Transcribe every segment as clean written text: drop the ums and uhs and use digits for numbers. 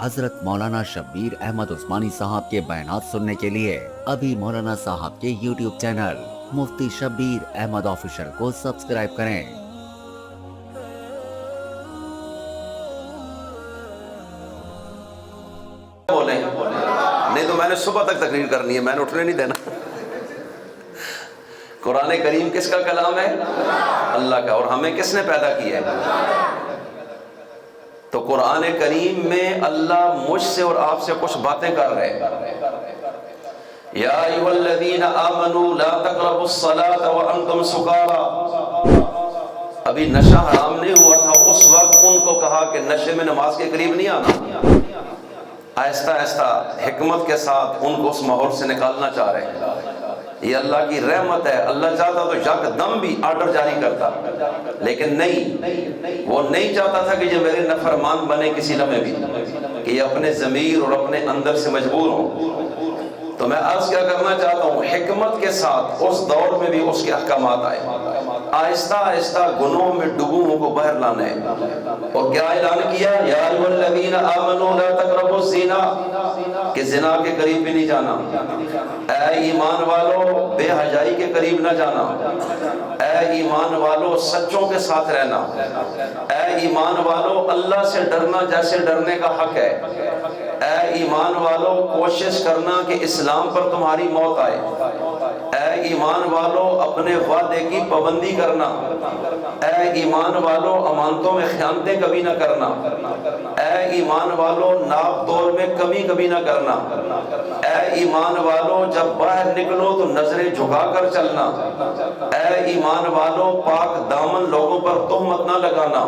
حضرت مولانا شبیر احمد عثمانی صاحب کے بیانات سننے کے لیے ابھی مولانا صاحب کے یوٹیوب چینل مفتی شبیر احمد آفیشل کو سبسکرائب کریں۔ بولیں نہیں تو میں نے صبح تک تقریر کرنی ہے، میں نے اٹھنے نہیں دینا۔ قرآن کریم کس کا کلام ہے؟ اللہ کا۔ اور ہمیں کس نے پیدا کیا ہے؟ تو قرآن کریم میں اللہ مجھ سے اور آپ سے کچھ باتیں کر رہے ہیں۔ یا ایھا الذین آمنوا لا تقربوا الصلاۃ وانتم سکارى۔ ابھی نشہ حرام نہیں ہوا تھا، اس وقت ان کو کہا کہ نشے میں نماز کے قریب نہیں آنا۔ آہستہ آہستہ حکمت کے ساتھ ان کو اس ماحول سے نکالنا چاہ رہے ہیں۔ یہ اللہ کی رحمت ہے، اللہ چاہتا تو یک دم بھی آرڈر جاری کرتا، لیکن نہیں، وہ نہیں چاہتا تھا کہ یہ میرے نافرمان بنے کسی لمحے بھی، کہ یہ اپنے ضمیر اور اپنے اندر سے مجبور ہوں۔ تو میں عرض کیا کرنا چاہتا ہوں، حکمت کے ساتھ اس دور میں بھی اس کے احکامات آئے، آہستہ آہستہ گناہوں میں ڈوبوں کو باہر لانا ہے۔ اور کیا اعلان کیا؟ یا ایھا الذین آمنوا لا تقربوا الزنا، کہ زنا کے قریب بھی نہیں جانا۔ اے ایمان والو، بے حیائی کے قریب نہ جانا۔ اے ایمان والو، سچوں کے ساتھ رہنا۔ اے ایمان والو، اللہ سے ڈرنا جیسے ڈرنے کا حق ہے۔ اے ایمان والو، کوشش کرنا کہ اسلام پر تمہاری موت آئے۔ اے ایمان والو، اپنے وعدے کی پابندی کرنا۔ اے ایمان والو، امانتوں میں خیانتیں کبھی نہ کرنا۔ اے ایمان والو، ناپ تول میں کمی کبھی نہ کرنا۔ اے ایمان والو، جب باہر نکلو تو نظریں جھکا کر چلنا۔ اے ایمان والو، پاک دامن لوگوں پر تہمت نہ لگانا،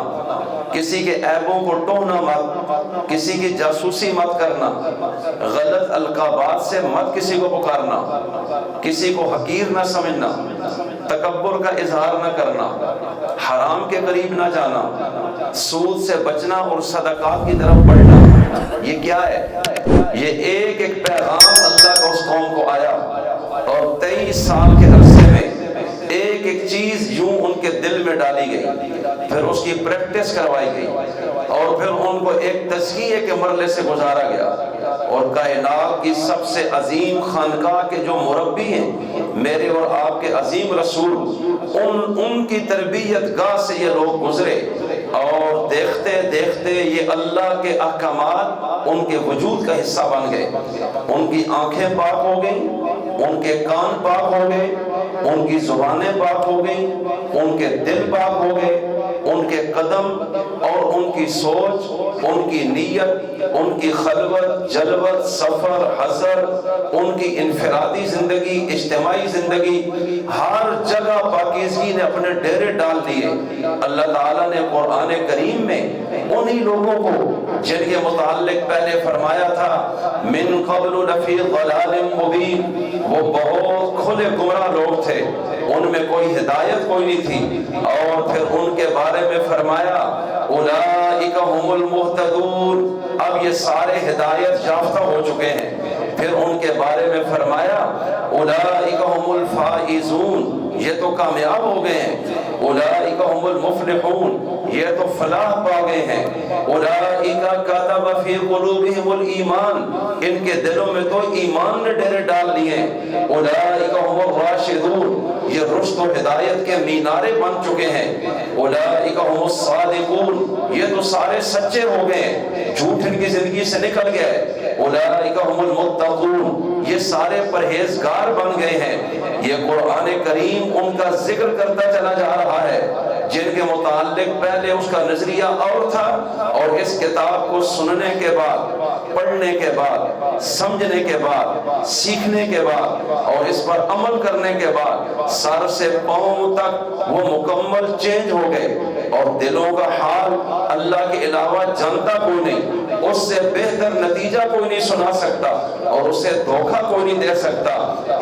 کسی کے عیبوں کو ٹونا مت، کسی کی جاسوسی مت کرنا، غلط القابات سے مت کسی کو پکارنا، کسی کو حقیر نہ سمجھنا، تکبر کا اظہار نہ کرنا، حرام کے قریب نہ جانا، سود سے بچنا اور صدقات کی طرف بڑھنا۔ یہ کیا ہے؟ یہ ایک ایک پیغام اللہ کا اس قوم کو آیا، اور 23 سال کے عرصے میں ایک ایک چیز یوں ان کے دل میں ڈالی گئی، پھر اس کی پریکٹس کروائی گئی، اور پھر ان کو ایک تزکیے کے مرحلے سے گزارا گیا۔ اور کائنات کی سب سے عظیم خانقاہ کے جو مربی ہیں، میرے اور آپ کے عظیم رسول، ان کی تربیت گاہ سے یہ لوگ گزرے، اور دیکھتے دیکھتے یہ اللہ کے احکامات ان کے وجود کا حصہ بن گئے۔ ان کی آنکھیں پاک ہو گئیں، ان کے کان پاک ہو گئے، ان کی زبانیں پاک ہو گئیں، ان کے دل پاک ہو گئے، ان کے قدم اور ان کی سوچ، ان کی نیت، ان کی خلوت، جلوت، سفر، حضر، ان کی انفرادی زندگی، اجتماعی زندگی، ہر جگہ پاکیزگی نے اپنے ڈیرے ڈال دیے۔ اللہ تعالیٰ نے قرآن کریم میں انہی لوگوں کو جن کے متعلق پہلے فرمایا تھا من قبل لفی ضلال مبین، وہ بہت کھلے گمراہ لوگ تھے، ان میں کوئی ہدایت کوئی نہیں تھی، اور پھر ان کے بارے میں فرمایا اولئک هم المہتدون، اب یہ سارے ہدایت یافتہ ہو چکے ہیں۔ پھر ان کے بارے میں فرمایا اولئک هم الفائزون، یہ تو کامیاب ہو گئے ہیں۔ اولئک هم المفلحون، یہ تو فلاح پا گئے ہیں۔ اولئک کتب فی قلوبہم الایمان، ان کے دلوں میں تو ایمان نے ڈیرے ڈال لیے ہیں۔ اولئک هم الراشدون، یہ رشد و ہدایت کے مینارے بن چکے ہیں۔ اولئک هم الصادقون، یہ تو سارے سچے ہو گئے، جھوٹ ان کی زندگی سے نکل گئے۔ اولئک هم المتقون، یہ سارے پرہیزگار بن گئے ہیں۔ یہ قرآن کریم ان کا ذکر کرتا چلا جا رہا ہے جن کے متعلق پہلے اس کا نظریہ اور تھا، اور اس کتاب کو سننے کے بعد، پڑھنے کے بعد، سمجھنے کے بعد، سیکھنے کے بعد، اور اس پر عمل کرنے کے بعد سر سے پاؤں تک وہ مکمل چینج ہو گئے، اور دلوں کا حال اللہ کے علاوہ جانتا کوئی نہیں، اس سے بہتر نتیجہ کوئی نہیں سنا سکتا، اور اسے دھوکہ کوئی نہیں دے سکتا۔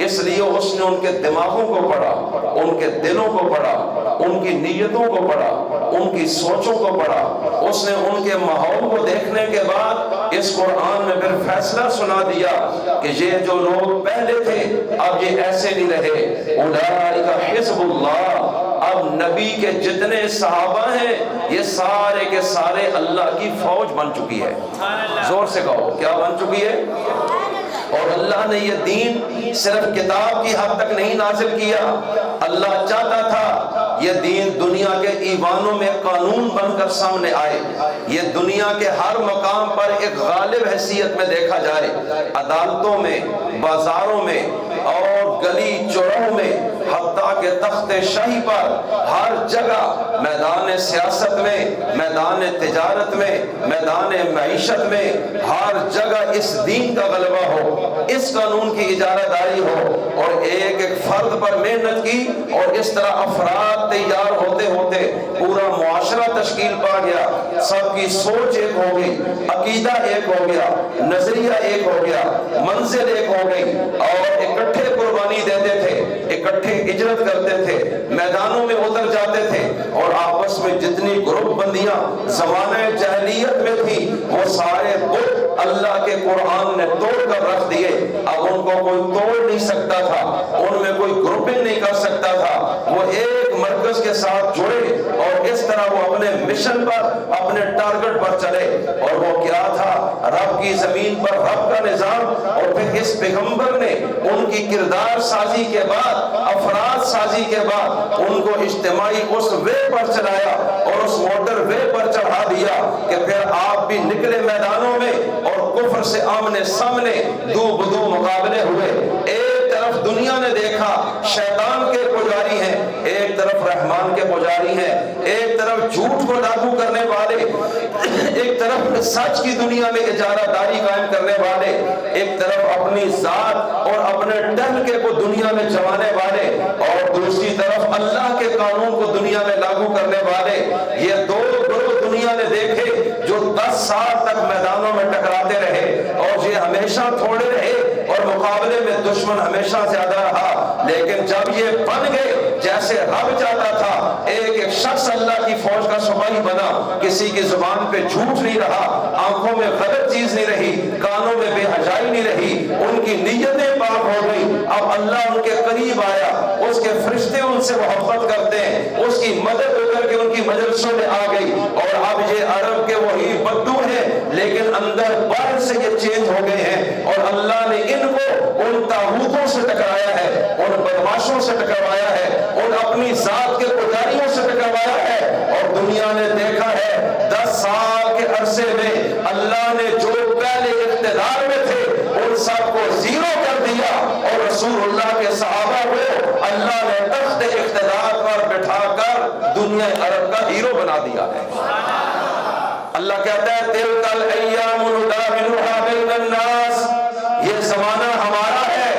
اس لیے اس نے ان کے دماغوں کو پڑھا، ان کے دلوں کو پڑھا، ان کی نیتوں کو پڑھا، ان کی سوچوں کو پڑھا۔ اس نے ان کے ماحول کو دیکھنے کے بعد اس قرآن میں پھر فیصلہ سنا دیا کہ یہ جو لوگ پہلے تھے اب یہ ایسے نہیں رہے۔ اولئک حزب اللہ، اب نبی کے جتنے صحابہ ہیں یہ سارے کے سارے اللہ کی فوج بن چکی ہے. زور سے کہو کیا بن چکی ہے؟ اور اللہ نے یہ دین صرف کتاب کی حد تک نہیں نازل کیا. اللہ چاہتا تھا یہ دین دنیا کے ایوانوں میں قانون بن کر سامنے آئے, یہ دنیا کے ہر مقام پر ایک غالب حیثیت میں دیکھا جائے, عدالتوں میں, بازاروں میں اور گلی چوراہوں میں, حتیٰ کہ تخت شاہی پر, ہر جگہ, میدان سیاست میں, میدان تجارت میں, میدان معیشت میں, ہر جگہ اس دین کا غلبہ ہو, اس قانون کی اجارہ داری ہو. اور ایک ایک فرد پر محنت کی اور اس طرح افراد تیار ہوتے ہوتے پورا معاشرہ تشکیل پا گیا. سب کی سوچ ایک ہو گئی, عقیدہ ایک ہو گیا, نظریہ ایک ہو گیا, منزل ایک ہو گئی, اور اکٹھے قربانی دیتے تھے, اکٹھے ہجرت کرتے تھے, میدانوں میں اتر جاتے تھے, اور آپس میں جتنی گروپ بندیاں زمانہ جاہلیت میں تھی وہ سارے بت اللہ کے قرآن نے توڑ کر رکھ دیے. اب ان کو کوئی توڑ نہیں سکتا تھا, ان میں کوئی گروپنگ نہیں کر سکتا تھا. وہ ایک مرکز کے ساتھ جڑے اور اس طرح وہ اپنے مشن پر, اپنے ٹارگٹ پر چلے. اور وہ کیا تھا؟ رب کی زمین پر رب کا نظام. اور پھر اس پیغمبر نے ان کی کردار سازی کے بعد, افراد سازی کے بعد ان کو اجتماعی اس وے پر چلایا اور اس موٹر وے پر چڑھا دیا کہ پھر آپ بھی نکلے میدانوں میں اور کفر سے آمنے سامنے دو بدو مقابلے ہوئے. ایک طرف دنیا نے دیکھا شیطان کے پجاری ہیں, ایک طرف رحمان کے پجاری ہیں, ایک طرف جھوٹ کو لاگو کرنے والے, ایک طرف سچ کی دنیا میں اجارہ داری قائم کرنے والے, ایک طرف اپنی ذات اور اپنے ٹہلکے کو دنیا میں جمانے والے, اور دوسری طرف اللہ کے قانون کو دنیا میں لاگو کرنے والے. یہ دو گروہ دنیا نے دیکھے جو 10 سال تک میدانوں میں ٹکراتے رہے, اور یہ ہمیشہ تھوڑے رہے اور مقابلے میں دشمن ہمیشہ زیادہ رہا. لیکن جب یہ بن گئے جیسے رب چاہتا تھا, ایک ایک شخص اللہ کی فوج کا سپاہی بنا, کسی کی زبان پہ جھوٹ نہیں رہا, آنکھوں میں غلط چیز نہیں رہی, کانوں میں بے حجائی نہیں رہی, ان کی نیتیں پاک ہو گئی. اب اللہ ان کے قریب آیا, اس کے فرشتے ان سے محبت کرتے ہیں, اس کی مدد کر کے ان کی مجلسوں میں آ گئی. اور اب یہ عرب کے وہی بدو ہیں لیکن اندر باہر سے یہ چینج ہو گئے ہیں. اور اللہ نے ان کو ان طاغوتوں سے ٹکرایا ہے, ان بدماشوں سے ٹکروایا ہے, ان اپنی ذات کے پجاریوں سے ٹکروایا ہے. اور دنیا نے دیکھا ہے 10 سال کے عرصے میں اللہ نے جو پہلے اقتدار میں تھے ان سب کو زیرو کر دیا, اور رسول اللہ کے صحابہ کو اللہ نے تخت اقتدار پر بٹھا کر دنیا عرب کا ہیرو بنا دیا ہے. اللہ کہتا ہے تلک الایام نداولها بین الناس, یہ زمانہ ہمارا ہے,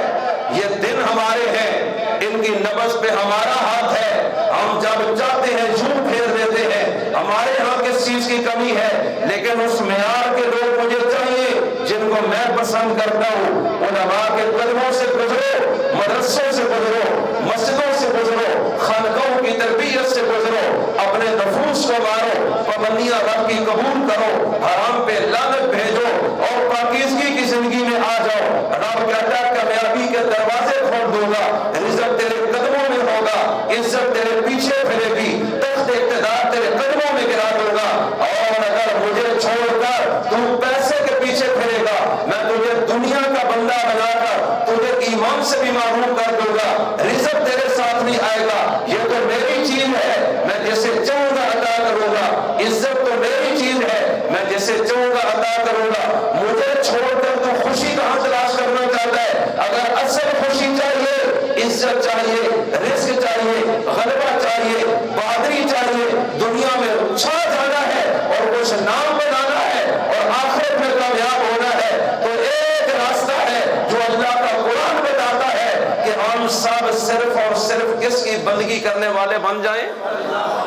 یہ دن ہمارے ہیں, ان کی نبض پہ ہمارا ہاتھ ہے. ہم جب چاہتے ہیں یوں پھیر دیتے ہیں. ہمارے ہاں کس چیز کی کمی ہے, لیکن اس معیار کے لوگ مجھے چاہیے جن کو میں پسند کرتا ہوں. علماء کے قدموں سے گزرو, مدرسوں سے گزرو, مسجدوں سے گزرو, خانقاہوں کی تربیت سے گزرو, اپنے نفوس کو مارو, پابندیاں رب کی قبول کرو, حرام پہ لعنت بھیجو اور پاکیزگی کی زندگی میں آ جاؤ. رب کہتا ہے کامیابی کے دروازے کھول دوں گا, رزق تیرے قدموں میں ہوگا, عزت تیرے پیچھے پھرے گی, تخت اقتدار تیرے قدموں میں گرا دوں گا. اور اگر مجھے چھوڑ کر تو پیسے کے پیچھے پھرے گا, میں تجھے دنیا کا بندہ بنا کر تجھے ایمان سے بھی محروم کر دوں گا. رزق تیرے ساتھ نہیں آئے گا, یہ تو میری چیز ہے, میں جسے چاہوں گا عطا کروں گا. عزت تو میری چیز ہے, میں جسے چاہوں گا عطا کروں گا. مجھے چھوڑ کر تو خوشی کہاں تلاش کرنا چاہتا ہے؟ اگر اصل خوشی چاہیے, عزت چاہیے, رزق چاہیے, غلبہ چاہیے, بہادری چاہیے, دنیا میں چھا جانا ہے اور کچھ نام بنانا ہے اور آخرت میں کامیاب ہونا ہے, تو ایک راستہ ہے جو اللہ کا قرآن بتاتا ہے کہ ہم سب صرف اور صرف کس کی بندگی کرنے والے بن جائیں.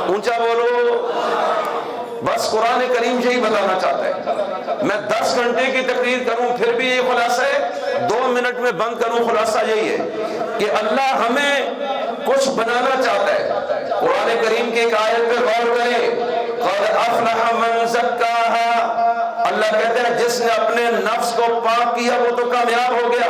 اونچا بولو. بس قرآن کریم یہی بتانا چاہتا ہے. میں 10 گھنٹے کی تقریر کروں پھر بھی یہ خلاصہ ہے, 2 منٹ میں بند کروں, خلاصہ یہی ہے کہ اللہ ہمیں کچھ بنانا چاہتا ہے. قرآن کریم کی ایک آیت پہ غور کریں, قد افلح من زکاہا, اللہ کہتے ہیں جس نے اپنے نفس کو پاک کیا وہ تو کامیاب ہو گیا.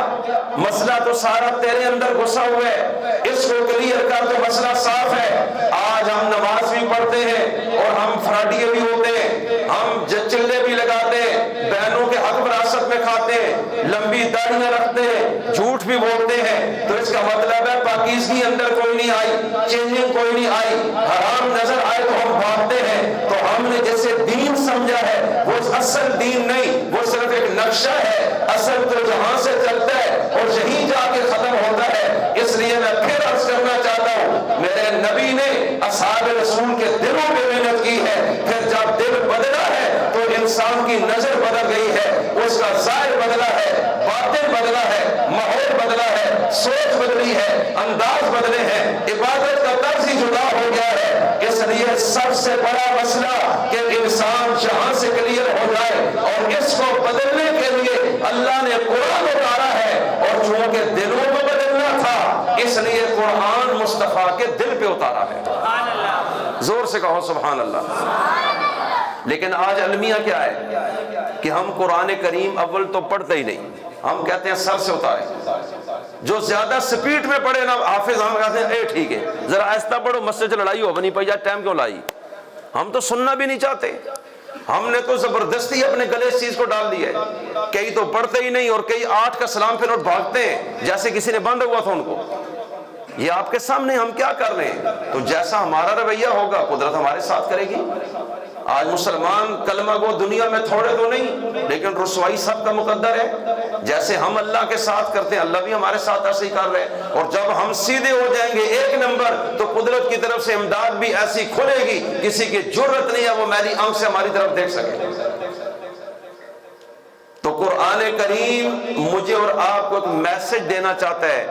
مسئلہ تو سارا تیرے اندر گھسا ہوا ہے, اس کو کلیئر کر تو مسئلہ صاف ہے. آج ہم نماز بھی پڑھتے ہیں اور ہم فراڈیے بھی ہوتے ہیں, ہم چلے بھی لگاتے ہیں, بہنوں کے حق وراثت میں کھاتے ہیں, لمبی داڑیاں رکھتے ہیں, جھوٹ بھی بولتے ہیں. تو اس کا مطلب ہے پاکیزگی اندر کوئی نہیں آئی, چینجنگ کوئی نہیں آئی. حرام نظر آئے تو ہم بھاگتے ہیں. تو ہم نے جیسے دین سمجھا ہے وہ اصل دین نہیں, وہ صرف ایک نقشہ ہے. اصل تو جہاں سے چلتا ہے اور یہیں جا کے ختم ہوتا ہے. اس لیے میں پھر عرض کرنا چاہتا ہوں, میرے نبی نے اصحاب رسول کے دلوں پہ محنت کی ہے. پھر جب دل بدلا ہے تو انسان کی نظر بدل گئی ہے, اس کا ظاہر بدلا ہے, باطن بدلا ہے, ماحول بدلا ہے, سوچ بدلی ہے, انداز بدلے ہیں, عبادت کا طرز ہی جدا ہو گیا ہے. اس لیے سب سے بڑا مسئلہ کہ انسان جہاں سے کلیئر ہو جائے, اور اس کو بدلنے کے لیے اللہ نے قرآن اتارا ہے. اور چونکہ دلوں کو بدلنا تھا اس لیے قرآن مصطفیٰ کے دل پہ اتارا ہے. زور سے کہو سبحان اللہ. لیکن آج المیہ کیا ہے کہ ہم قرآن کریم اول تو پڑھتے ہی نہیں, ہم کہتے ہیں سر سے اتارے. جو زیادہ سپیڈ میں پڑھے نا حافظ, ہم کہتے ہیں اے ٹھیک ہے ذرا آہستہ پڑھو, مسجد لڑائی ہو بنی پئی جا, ٹائم کیوں لائی. ہم تو سننا بھی نہیں چاہتے, ہم نے تو زبردستی اپنے گلے اس چیز کو ڈال دی ہے. کئی تو پڑھتے ہی نہیں اور کئی 8 کا سلام پھر اٹھ بھاگتے ہیں جیسے کسی نے باندھا ہوا تھا ان کو. یہ آپ کے سامنے ہم کیا کر رہے ہیں. تو جیسا ہمارا رویہ ہوگا قدرت ہمارے ساتھ کرے گی. آج مسلمان کلمہ گو دنیا میں تھوڑے تو نہیں, لیکن رسوائی سب کا مقدر ہے. جیسے ہم اللہ کے ساتھ کرتے ہیں اللہ بھی ہمارے ساتھ ایسے ہی کر رہے ہیں. اور جب ہم سیدھے ہو جائیں گے ایک نمبر تو قدرت کی طرف سے امداد بھی ایسی کھلے گی کسی کی جرت نہیں ہے وہ میری آنکھ سے ہماری طرف دیکھ سکے. تو قرآن کریم مجھے اور آپ کو ایک میسج دینا چاہتا ہے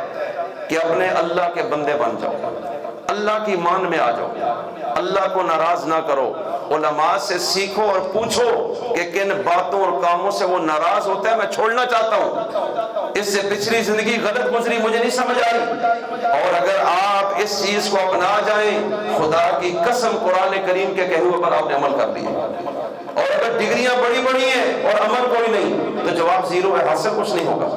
کہ اپنے اللہ کے بندے بن جاؤ, اللہ کی مان میں آ جاؤ, اللہ کو ناراض نہ کرو. علماء سے سیکھو اور پوچھو کہ کن باتوں اور کاموں سے وہ ناراض ہوتا ہے, میں چھوڑنا چاہتا ہوں. اس سے پچھلی زندگی غلط گزری, مجھے نہیں سمجھ آئی. اور اگر آپ اس چیز کو اپنا جائیں, خدا کی قسم قرآن کریم کے کہے ہوئے پر آپ نے عمل کر لیا. اور اگر ڈگریاں بڑی بڑی ہیں اور عمل کوئی نہیں تو جواب زیرو ہے, حاصل کچھ نہیں ہوگا,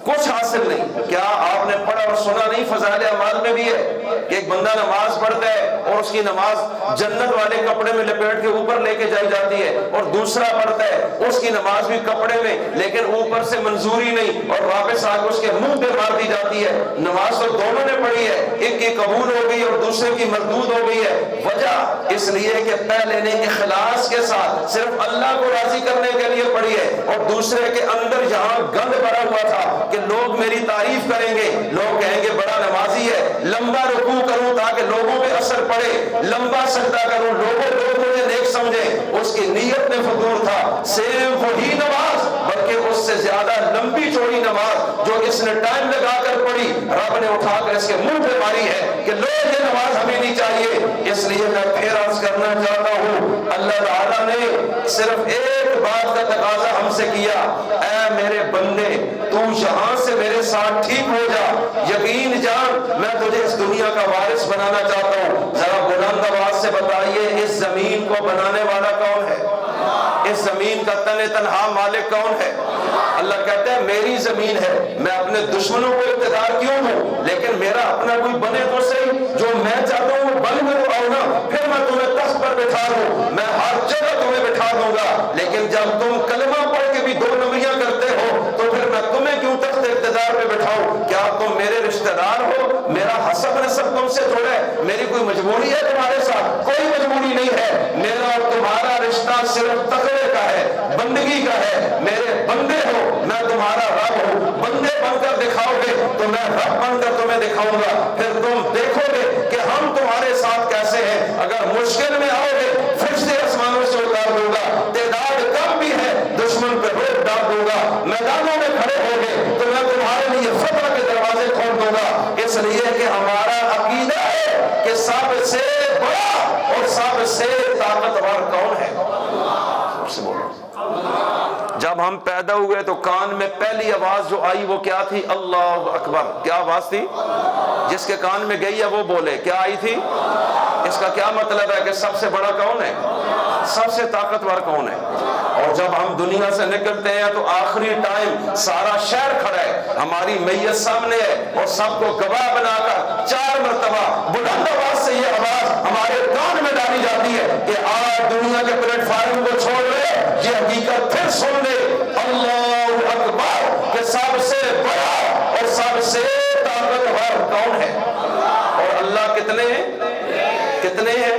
کچھ حاصل نہیں. کیا آپ نے پڑھا اور سنا نہیں فضائل اعمال میں بھی ہے کہ ایک بندہ نماز پڑھتا ہے اور اس کی نماز جنت والے کپڑے میں لپیٹ کے اوپر لے کے جائی جاتی ہے, اور دوسرا پڑھتا ہے اس کی نماز بھی کپڑے میں لیکن اوپر سے منظوری نہیں اور واپس آ کے اس کے منہ پہ مار دی جاتی ہے. نماز تو دونوں نے پڑھی ہے, ایک کی قبول ہو گئی اور دوسرے کی مردود ہو گئی ہے. وجہ اس لیے کہ پہلے نے اخلاص کے ساتھ صرف اللہ کو راضی کرنے کے لیے پڑھی ہے, اور دوسرے کے اندر یہاں گند بھرا ہوا تھا کہ لوگ میری تعریف کریں گے, لوگ کہیں گے بڑا نمازی ہے, لمبا رکوع کروں تاکہ لوگوں پہ اثر پڑے, لمبا سجدہ کروں لوگ مجھے نیک سمجھیں. اس کی نیت میں فطور تھا. سیم وہی نماز بلکہ اس سے زیادہ لمبی چوڑی نماز جو اس نے ٹائم لگا کر پڑھی, رب نے اٹھا کر اس کے منہ پہ ماری ہے کہ لوگ یہ نماز ہمیں نہیں چاہیے. اس لیے میں پھر عرض کرنا چاہتا ہوں, اللہ تعالیٰ نے صرف ایک بات کا تقاضا ہم سے کیا, اے میرے بندے تو یہاں سے میرے ساتھ ٹھیک ہو جا, یقین جان میں تجھے اس دنیا کا وارث بنانا چاہتا ہوں. ذرا بلند آواز سے بتائیے اس زمین کو بنانے والا کون ہے, اس زمین کا تن تنہا مالک کون ہے. اللہ کہتا ہے میری زمین ہے, میں اپنے دشمنوں کو اقتدار کیوں ہوں, لیکن میرا اپنا کوئی بنے تو صحیح, جو میں چاہتا ہوں وہ بن میں تو آؤ نا, پھر میں تمہیں تخت پر بٹھا دوں, میں ہر جگہ تمہیں بٹھا دوں گا. لیکن جب تم کلمہ پڑھ کے بھی 2 نمبریاں کرتے ہو تو پھر میں تمہیں کیوں تخت اقتدار پہ بٹھاؤں. کیا تم میرے رشتہ دار ہو, میرا حسب نسب تم سے جڑا ہے, میری کوئی مجبوری ہے تمہارے ساتھ, کوئی مجبوری نہیں ہے. میرا اور تمہارا رشتہ صرف تقوی کا ہے, بندگی کا ہے. میرے بندے ہو, میں تمہارا رب ہوں, بندے بن کر دکھاؤ گے تو میں رب بن کر تمہیں دکھاؤں گا, پھر تم دیکھو گے کہ ہم تمہارے ساتھ کیسے ہیں. اگر مشکل میں آؤ گے فرشتے آسمانوں سے اتار دوں گا, تعداد کم بھی ہے دشمن پہ روک ڈال دوں گا, میدانوں میں کھڑے ہو گے تو میں تمہارے لیے فتح کے دروازے کھول دوں گا. اس لیے کہ ہمارا عقیدہ ہے کہ سب سے بڑا اور سب سے طاقتور کون ہے. سے بولو. جب ہم پیدا ہوئے تو کان میں پہلی آواز جو آئی وہ کیا تھی, اللہ اکبر. کیا آواز تھی, جس کے کان میں گئی ہے وہ بولے, کیا آئی تھی. اس کا کیا مطلب ہے کہ سب سے بڑا کون ہے, سب سے طاقتور کون ہے. اور جب ہم دنیا سے نکلتے ہیں تو آخری ٹائم سارا شہر کھڑا ہے، ہماری میت سامنے ہے، اور سب کو گواہ بنا کر 4 مرتبہ بلند آواز سے یہ آواز ہمارے کان میں ڈالی جاتی ہے کہ آج دنیا کے پلیٹ فارم کو چھوڑ رہے، یہ حقیقت پھر سن لے، اللہ اکبر، کہ سب سے بڑا اور سب سے طاقتور کون ہے؟ اور اللہ کتنے ہیں؟ کتنے ہیں؟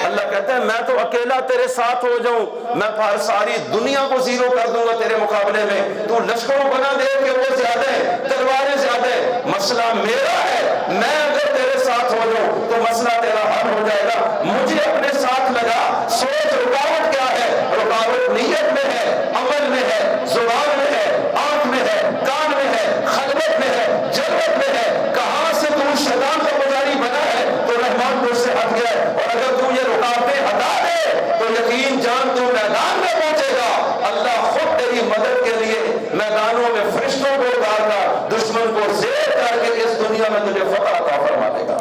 اللہ کہتا ہے میں تو اکیلا تیرے ساتھ ہو جاؤں، میں ساری دنیا کو زیرو کر دوں گا تیرے مقابلے میں، تو لشکروں بنا دے کہ وہ زیادہ ہے، تلواریں زیادہ ہے، مسئلہ میرا ہے، میں اگر تیرے ساتھ ہو جاؤں تو مسئلہ تیرا حل ہو جائے گا، مجھے اپنے ساتھ لگا۔ سوچ رکاوٹ کیا ہے؟ رکاوٹ نیت میں ہے، عمل میں ہے، زبان میں ہے، آنکھ میں ہے، کان میں ہے، خلوت میں ہے، جلوت میں ہے، کہاں سے تو شیطان کا پجاری بنا ہے تو رحمان تو اس سے ہٹ گیا ہے، اور اگر تو یہ رکاوٹیں ہٹا دے تو یقین جان تو میدان میں پہنچے گا، اللہ خود تیری مدد کے لیے میدانوں میں فرشتوں کو اتار کر دشمن کو زیر کر کے اس دنیا میں تجھے فتح عطا فرما دے گا۔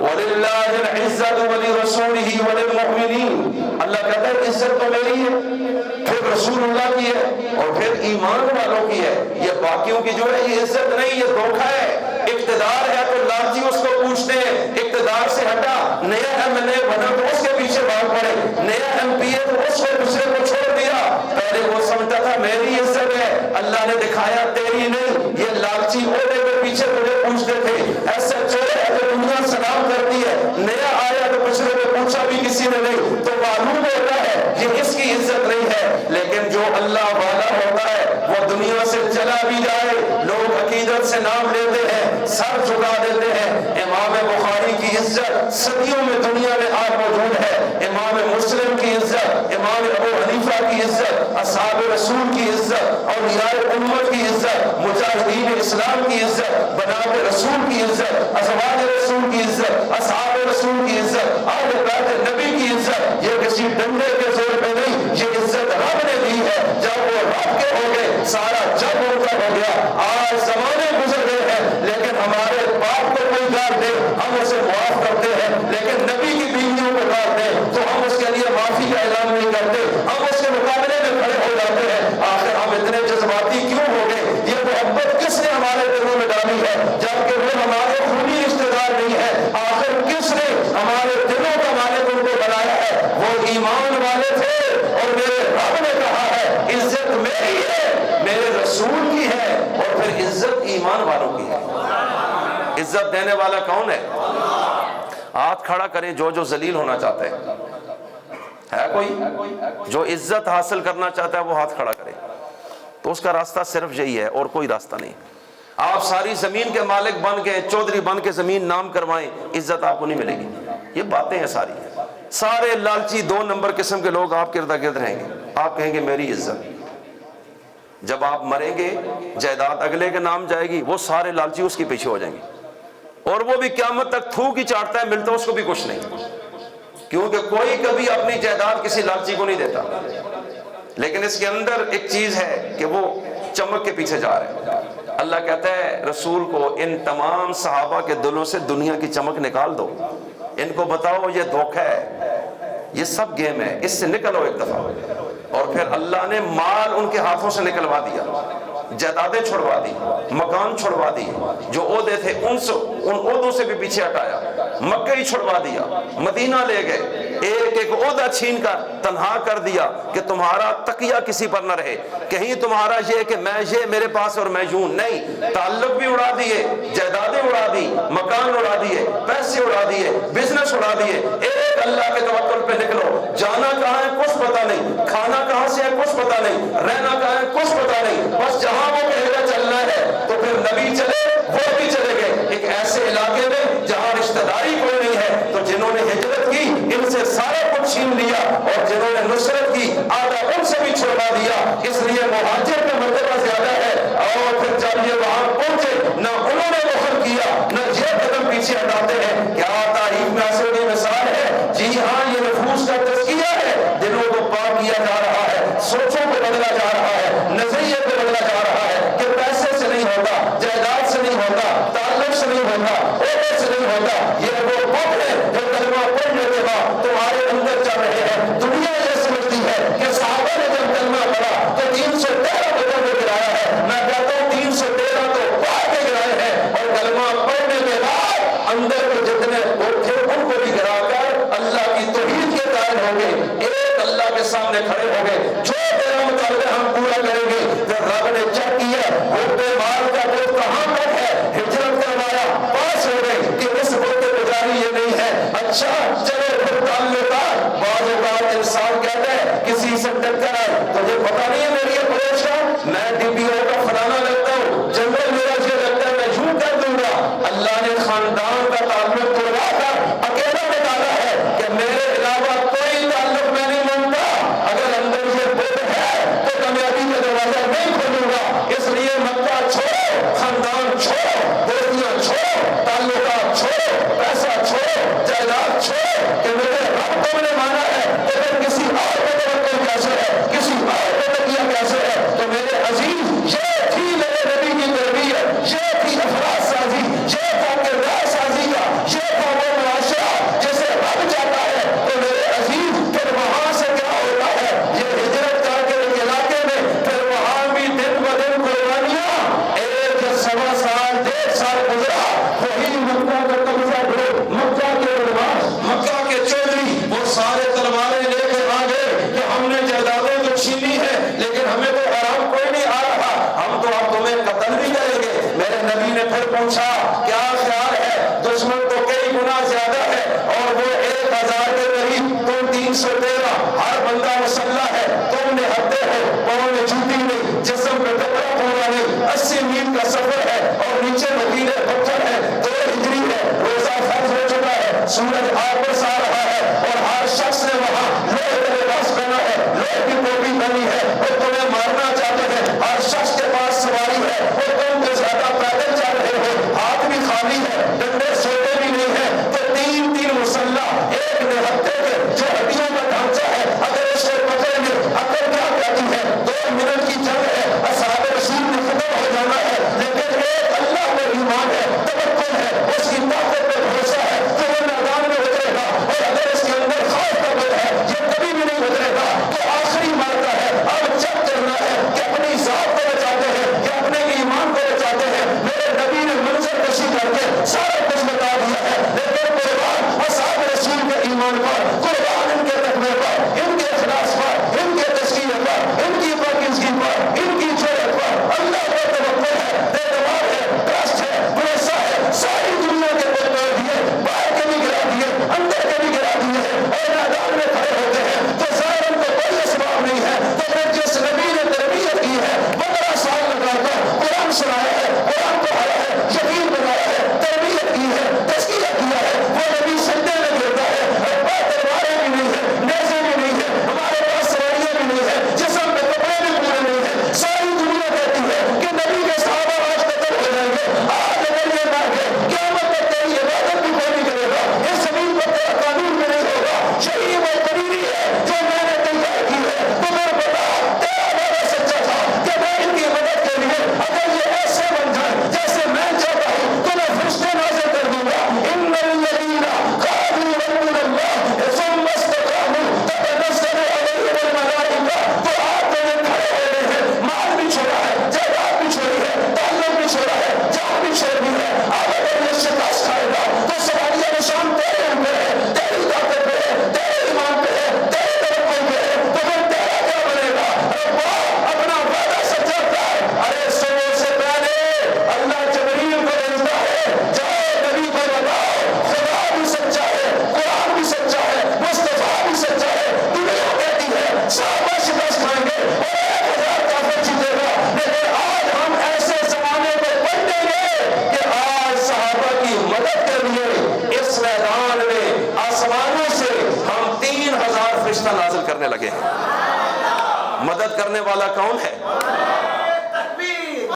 وَلِلَّهِ الْعِزَّةُ وَلِرَسُولِهِ وَلِلْمُؤْمِنِينَ، اللہ کہتا ہے عزت تو میری ہے، پھر رسول اللہ کی ہے، اور پھر ایمان والوں کی ہے، یہ باقیوں کی جو ہے یہ عزت نہیں، یہ دھوکہ ہے۔ اقتدار ہے تو لالچی اس کو پوچھتے ہیں، اقتدار سے ہٹا، نیا MLA بنا تو اس کے پیچھے بھاگ پڑے، نیا MP ہے تو اس کو دوسرے کو چھوڑ دیا، پہلے وہ سمجھتا تھا میری عزت ہے، اللہ نے دکھایا تیری نہیں، یہ لالچی عہدے کے پیچھے تجھے پوچھتے تھے، ایسا چورے ہے تو دنیا سلام کرتی ہے، نیا آیا تو پچھلے میں پوچھا بھی کسی نے نہیں، تو معلوم ہوتا ہے یہ اس کی عزت نہیں ہے۔ لیکن جو اللہ والا ہوتا ہے وہ دنیا سے چلا بھی جائے، لوگ عقیدت سے نام لیتے ہیں، سر جھکا دیتے ہیں۔ امام بخاری کی عزت صدیوں میں دنیا میں آج موجود ہے، امام مسلم کی عزت، امام ابو حنیفہ کی عزت، اصحاب رسول کی عزت، اولیاء امت کی عزت، مجاہدین اسلام کی عزت، بنات رسول کی عزت، ازواج رسول کی عزت، اصحاب رسول کی عزت، اہل بیت نبی کی عزت، یہ کسی ڈنڈے کے زور پہ نہیں، یہ عزت رب نے دی ہے، جب وہ رب کے ہو گئے سارا جب ان کا ہو گیا۔ آج زمانے گزر گئے ہیں لیکن ہمارے باپ کو کوئی گال دے ہم اسے معاف کرتے ہیں، لیکن نبی کی بیویوں کو گال دے تو ہم اس کے لیے معافی کا اعلان نہیں کرتے، ہم اس کے مقابلے میں کھڑے ہو جاتے ہیں۔ آخر ہم اتنے جذباتی کیوں ہو گئے؟ یہ محبت کس نے ہمارے دلوں میں ڈالی ہے جبکہ وہ ہمارے خونی رشتے دار نہیں ہے؟ آخر کس نے ہمارے دلوں کا مالک ان کو بنایا ہے؟ وہ ایمان والے تھے، اور میرے رب نے کہا ہے عزت میری ہے، میرے رسول کی ہے، اور پھر عزت ایمان والوں کی ہے۔ عزت دینے والا کون ہے؟ ہاتھ کھڑا کریں جو ذلیل ہونا چاہتا ہے کوئی جو عزت حاصل کرنا چاہتا ہے وہ ہاتھ کھڑا کرے، تو اس کا راستہ صرف یہی ہے اور کوئی راستہ نہیں۔ آپ ساری زمین کے مالک بن کے چودھری بن کے زمین نام کروائیں، عزت آپ کو نہیں ملے گی۔ یہ باتیں ہیں سارے لالچی 2 نمبر قسم کے لوگ آپ کے ارد گرد رہیں گے، آپ کہیں گے میری عزت، جب آپ مریں گے جائیداد اگلے کے نام جائے گی، وہ سارے لالچی اس کے پیچھے ہو جائیں گے، اور وہ بھی قیامت تک تھوک ہی چاٹتا ہے، ملتا اس کو بھی کچھ نہیں، کیونکہ کوئی کبھی اپنی جائیداد کسی لالچی کو نہیں دیتا۔ لیکن اس کے اندر ایک چیز ہے کہ وہ چمک کے پیچھے جا رہے ہیں۔ اللہ کہتا ہے رسول کو ان تمام صحابہ کے دلوں سے دنیا کی چمک نکال دو، ان کو بتاؤ یہ دھوکہ ہے، یہ سب گیم ہے، اس سے نکلو ایک دفعہ۔ اور پھر اللہ نے مال ان کے ہاتھوں سے نکلوا دیا، جائیدادیں چھڑوا دی، مکان چھڑوا دی، جو عہدے تھے ان عہدوں سے بھی پیچھے ہٹایا، مکہ ہی چھڑوا دیا، مدینہ لے گئے، ایک ایک عہدہ چھین کر تنہا کر دیا کہ تمہارا تقیہ کسی پر نہ رہے، کہیں تمہارا یہ کہ میں یہ میرے پاس اور میں یوں نہیں، تعلق بھی اڑا دیے، جائیدادیں اڑا دی، مکان اڑا دیے، پیسے اڑا دیے، بزنس اڑا دیے، ایک اللہ کے توکل پہ نکلو، جانا کہاں ہے کچھ پتہ نہیں، کھانا کہاں سے ہے کچھ پتہ نہیں، رہنا کہاں ہے کچھ پتہ نہیں، بس جہاں وہ کہے گا چلنا ہے تو پھر نبی چلے وہ بھی چلے گئے ایک ایسے علاقے میں جہاں رشتہ داری کوئی نہیں ہے، تو جنہوں نے ہجرت کی ان سے سارا کچھ چھین لیا، اور جنہوں نے نصرت کی آدھا ان سے بھی چھوڑا دیا، اس لیے مہاجر کا مرتبہ زیادہ ہے۔ اور پھر جب یہ وہاں پہنچے نہ انہوں نے وفد کیا نہ یہ قدم پیچھے ہٹاتے ہیں۔ کیا تاریخ میں ایسے کی مثال ہے؟ جی ہاں، یہ نفوس کا تزکیہ ہے، دلوں کو پاک کیا جا رہا ہے، سوچوں کو بدلا جا رہا ہے، نظریے کو بدلا جا رہا ہے کہ پیسے سے نہیں ہوتا، جائیداد سے نہیں ہوتا، تعلق سے نہیں ہوتا، عہدے سے نہیں ہوتا، یہ وہ بت ہے جو کلمہ پڑھنے کے بعد تمہارے اندر چل رہے ہیں۔ دنیا یہ سمجھتی ہے کہ صحابہ نے جب نازل کرنے لگے ہیں۔ مدد کرنے والا کون ہے؟